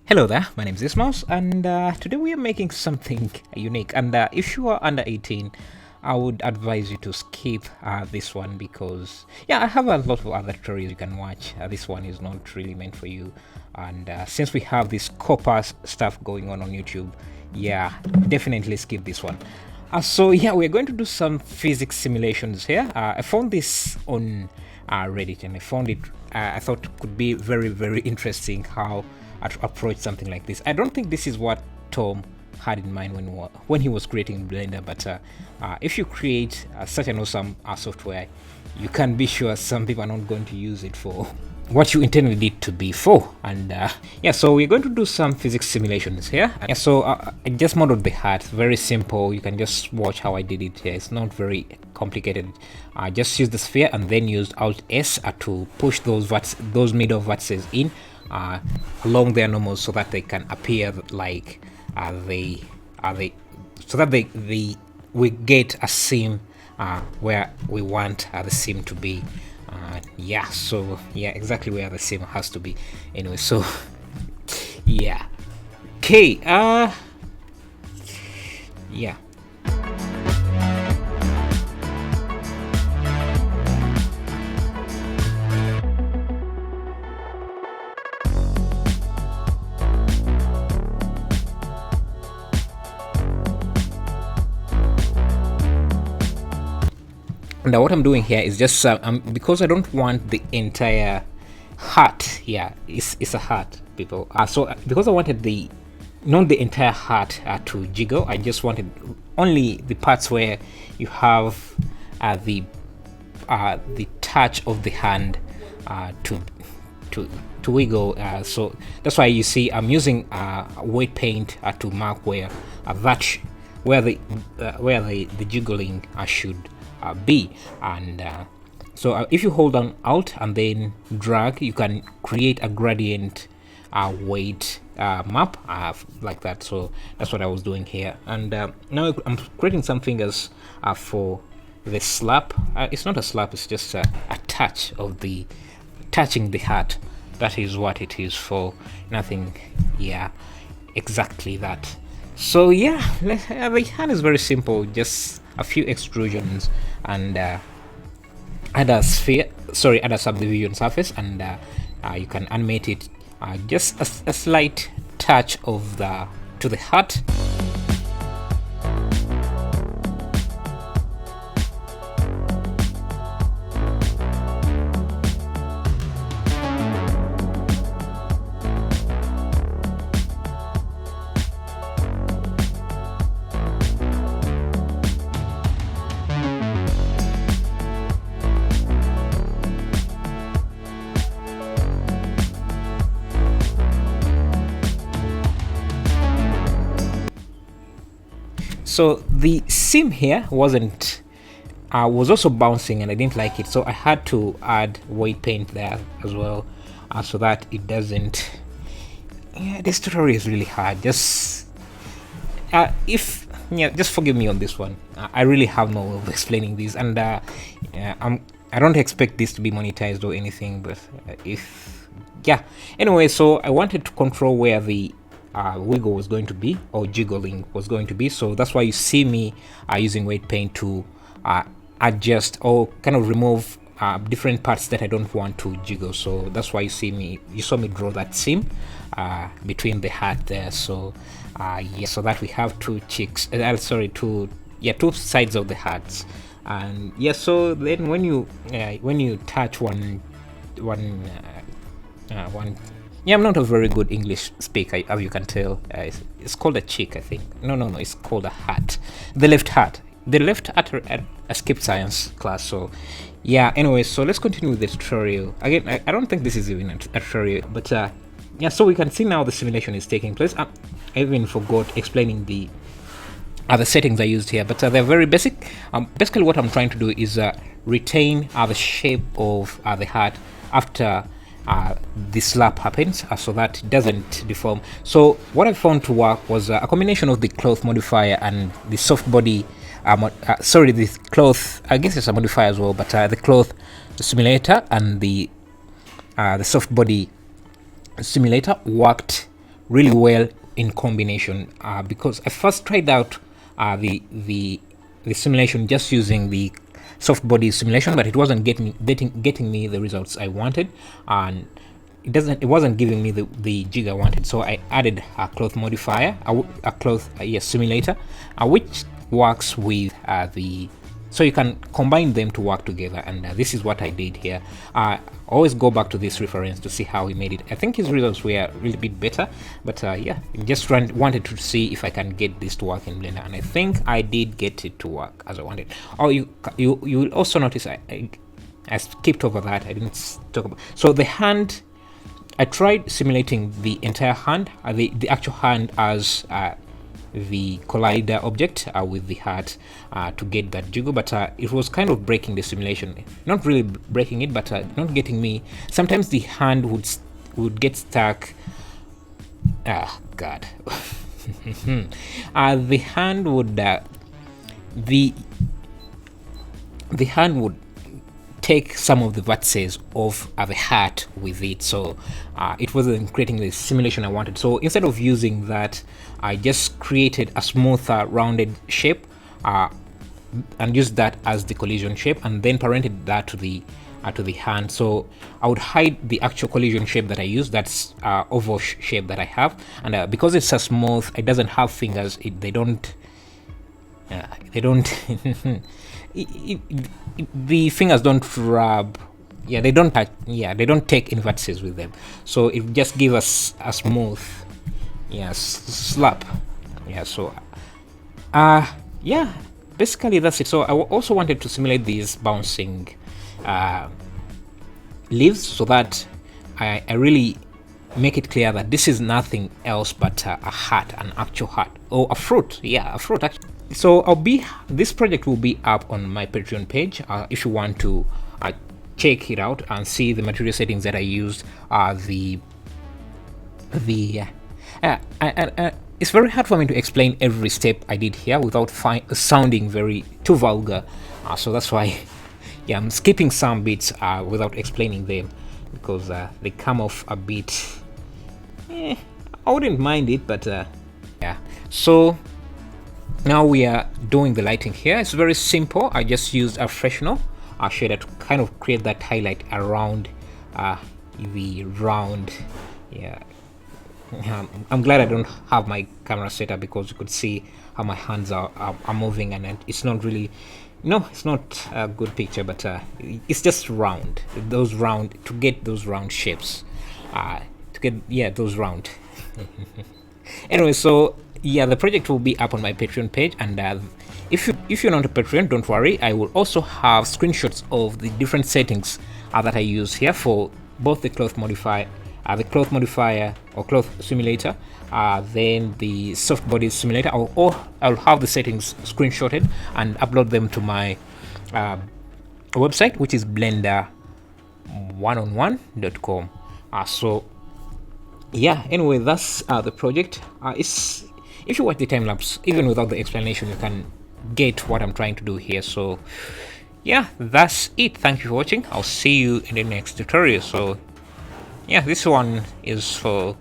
Hello there, my name is Ismaus, and today we are making something unique. And if you are under 18, I would advise you to skip this one because, yeah, I have a lot of other tutorials you can watch. This one is not really meant for you. And since we have this copper stuff going on YouTube, yeah, definitely skip this one. So, yeah, we're going to do some physics simulations here. I found this on Reddit and I found it, I thought it could be very, very interesting how approach something like this. I don't think this is what Tom had in mind when he was creating Blender, but if you create such an awesome software, you can be sure some people are not going to use it for what you intended it to be for. And yeah, so we're going to do some physics simulations here. Yeah, so I just modeled the heart. Very simple. You can just watch how I did it here. It's not very complicated. I just use the sphere and then used Alt S to push those middle vertices in along their normals so that they can appear like so that we get a seam where we want the seam to be. Yeah, so yeah, exactly where the seam has to be. Anyway, so yeah, okay, yeah. Now what I'm doing here is just because I don't want the entire heart. Yeah, it's a heart, people. So because I wanted not the entire heart to jiggle, I just wanted only the parts where you have the touch of the hand to wiggle. So that's why you see I'm using weight paint to mark where the jiggling should be. And so if you hold down Alt and then drag, you can create a gradient weight map like that. So that's what I was doing here. And now I'm creating some fingers for the slap. It's not a slap, it's just a touch of touching the heart. That is what it is for, nothing. Yeah, exactly that. So yeah, the hand is very simple, just a few extrusions and add a subdivision surface, and you can animate it just a slight touch of to the heart. So the seam here was also bouncing and I didn't like it, so I had to add weight paint there as well, so that it doesn't. Yeah, this tutorial is really hard. Just just forgive me on this one. I really have no way of explaining this, and I don't expect this to be monetized or anything, but anyway, so I wanted to control where the wiggle was going to be, or jiggling was going to be. So that's why you see me using weight paint to adjust or kind of remove different parts that I don't want to jiggle. So that's why you saw me draw that seam between the heart there. So yeah, so that we have two sides of the hearts. And yeah, so then when you touch one yeah, I'm not a very good English speaker, as you can tell. It's called a cheek, I think. No, it's called a heart. The left heart. I skipped science class, so yeah. Anyway, so let's continue with the tutorial. Again, I don't think this is even a tutorial, but yeah. So we can see now the simulation is taking place. I even forgot explaining the other settings I used here, but they're very basic. Basically, what I'm trying to do is retain the shape of the heart after the slap happens, so that it doesn't deform. So what I found to work was a combination of the cloth modifier and the soft body the cloth, I guess it's a modifier as well, but the cloth simulator and the soft body simulator worked really well in combination, because I first tried out the simulation just using the soft body simulation, but it wasn't getting me the results I wanted, and it wasn't giving me the jig I wanted. So I added a cloth modifier, a cloth simulator, which works with the so you can combine them to work together, and this is what I did here. Always go back to this reference to see how he made it. I think his results were really bit better, but yeah, just wanted to see if I can get this to work in Blender, and I think I did get it to work as I wanted. Oh, you will also notice I skipped over that. I didn't talk about. So the hand, I tried simulating the entire hand, the actual hand as the collider object with the heart to get that jiggle, but it was kind of breaking the simulation. Not really breaking it, but not getting me. Sometimes the hand would get stuck. Ah, God. The hand would the hand would take some of the vertices of the heart with it, so it wasn't creating the simulation I wanted. So instead of using that, I just created a smoother rounded shape and used that as the collision shape, and then parented that to the hand. So I would hide the actual collision shape that I use, that's oval shape that I have, and because it's a smooth, it doesn't have fingers, they don't the fingers don't rub, they don't touch, they don't take any vertices with them, so it just gives us a smooth slap. So basically that's it. So I also wanted to simulate these bouncing leaves, so that I really make it clear that this is nothing else but a heart, an actual heart, or a fruit. A fruit actually. So this project will be up on my Patreon page if you want to check it out and see the material settings that I used. It's very hard for me to explain every step I did here without sounding too vulgar, so that's why I'm skipping some bits without explaining them, because they come off a bit. I wouldn't mind it, but so now we are doing the lighting here. It's very simple. I just used a Fresnel shader to kind of create that highlight around the round. I'm glad I don't have my camera set up, because you could see how my hands are moving, and it's not really, it's not a good picture, but it's just round, to get those round shapes, those round. Anyway, so the project will be up on my Patreon page, and if you're not a Patreon, don't worry, I will also have screenshots of the different settings that I use here for both the cloth modifier or cloth simulator, then the soft body simulator. I'll have the settings screenshotted and upload them to my website, which is blender1on1.com. So anyway, that's the project. If you watch the time lapse, even without the explanation, you can get what I'm trying to do here. So that's it. Thank you for watching. I'll see you in the next tutorial. So this one is for